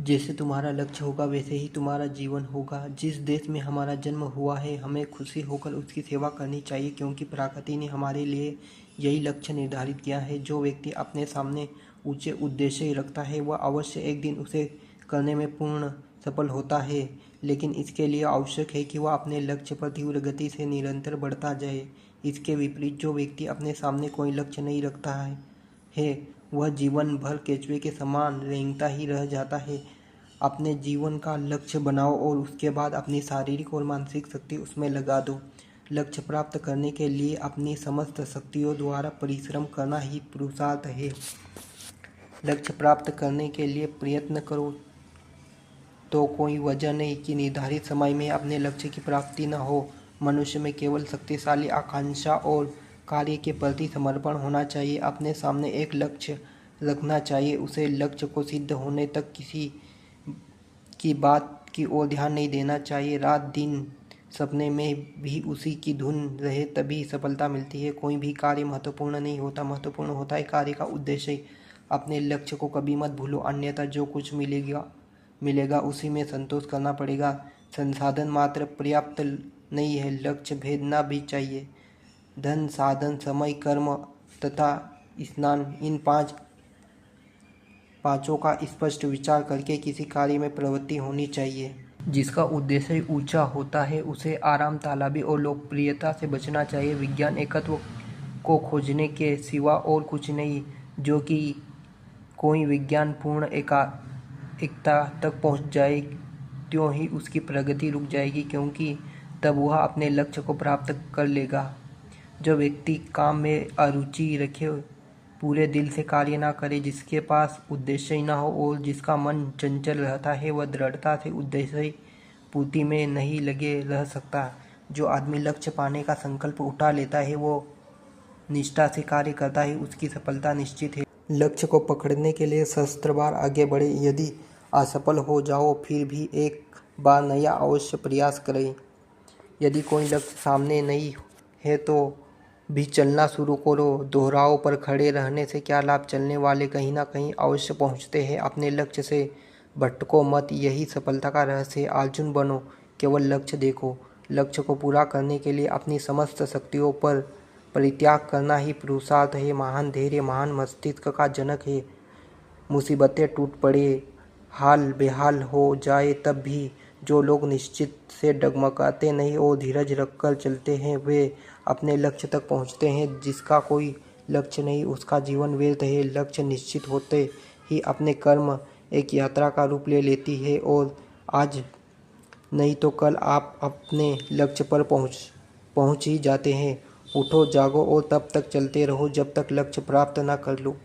जैसे तुम्हारा लक्ष्य होगा वैसे ही तुम्हारा जीवन होगा। जिस देश में हमारा जन्म हुआ है हमें खुशी होकर उसकी सेवा करनी चाहिए, क्योंकि प्रकृति ने हमारे लिए यही लक्ष्य निर्धारित किया है। जो व्यक्ति अपने सामने ऊंचे उद्देश्य रखता है वह अवश्य एक दिन उसे करने में पूर्ण सफल होता है, लेकिन इसके लिए आवश्यक है कि वह अपने लक्ष्य पर तीव्र गति से निरंतर बढ़ता जाए। इसके विपरीत जो व्यक्ति अपने सामने कोई लक्ष्य नहीं रखता है वह जीवन भर केचुए के समान रेंगता ही रह जाता है। अपने जीवन का लक्ष्य बनाओ और उसके बाद अपनी शारीरिक और मानसिक शक्ति उसमें लगा दो। लक्ष्य प्राप्त करने के लिए अपनी समस्त शक्तियों द्वारा परिश्रम करना ही पुरुषार्थ है। लक्ष्य प्राप्त करने के लिए प्रयत्न करो तो कोई वजह नहीं कि निर्धारित समय में अपने लक्ष्य की प्राप्ति न हो। मनुष्य में केवल शक्तिशाली आकांक्षा और कार्य के प्रति समर्पण होना चाहिए। अपने सामने एक लक्ष्य रखना चाहिए, उसे लक्ष्य को सिद्ध होने तक किसी की बात की ओर ध्यान नहीं देना चाहिए। रात दिन सपने में भी उसी की धुन रहे तभी सफलता मिलती है। कोई भी कार्य महत्वपूर्ण नहीं होता, महत्वपूर्ण होता है कार्य का उद्देश्य। अपने लक्ष्य को कभी मत भूलो, अन्यथा जो कुछ मिलेगा उसी में संतोष करना पड़ेगा। संसाधन मात्र पर्याप्त नहीं है, लक्ष्य भेदना भी चाहिए। धन, साधन, समय, कर्म तथा स्नान, इन पांचों का स्पष्ट विचार करके किसी कार्य में प्रवृत्ति होनी चाहिए। जिसका उद्देश्य ऊंचा होता है उसे आराम, तालाबी और लोकप्रियता से बचना चाहिए। विज्ञान एकत्व को खोजने के सिवा और कुछ नहीं। जो कि कोई विज्ञान पूर्ण एकता तक पहुंच जाए त्यों ही उसकी प्रगति रुक जाएगी, क्योंकि तब वह अपने लक्ष्य को प्राप्त कर लेगा। जो व्यक्ति काम में अरुचि रखे, पूरे दिल से कार्य ना करे, जिसके पास उद्देश्य ही ना हो और जिसका मन चंचल रहता है, वह दृढ़ता से उद्देश्य पूर्ति में नहीं लगे रह सकता। जो आदमी लक्ष्य पाने का संकल्प उठा लेता है वो निष्ठा से कार्य करता है, उसकी सफलता निश्चित है। लक्ष्य को पकड़ने के लिए सहस्त्र बार आगे बढ़े, यदि असफल हो जाओ फिर भी एक बार नया अवश्य प्रयास करें। यदि कोई लक्ष्य सामने नहीं है तो भी चलना शुरू करो। दोहराव पर खड़े रहने से क्या लाभ, चलने वाले कहीं ना कहीं अवश्य पहुंचते हैं। अपने लक्ष्य से भटको मत, यही सफलता का रहस्य है। अर्जुन बनो, केवल लक्ष्य देखो। लक्ष्य को पूरा करने के लिए अपनी समस्त शक्तियों पर परित्याग करना ही पुरुषार्थ है। महान धैर्य महान मस्तिष्क का जनक है। मुसीबतें टूट पड़े, हाल बेहाल हो जाए तब भी जो लोग निश्चित से डगमगाते नहीं और धीरज रखकर चलते हैं वे अपने लक्ष्य तक पहुंचते हैं। जिसका कोई लक्ष्य नहीं उसका जीवन व्यर्थ है। लक्ष्य निश्चित होते ही अपने कर्म एक यात्रा का रूप ले लेती है और आज नहीं तो कल आप अपने लक्ष्य पर पहुंच ही जाते हैं। उठो, जागो और तब तक चलते रहो जब तक लक्ष्य प्राप्त न कर लो।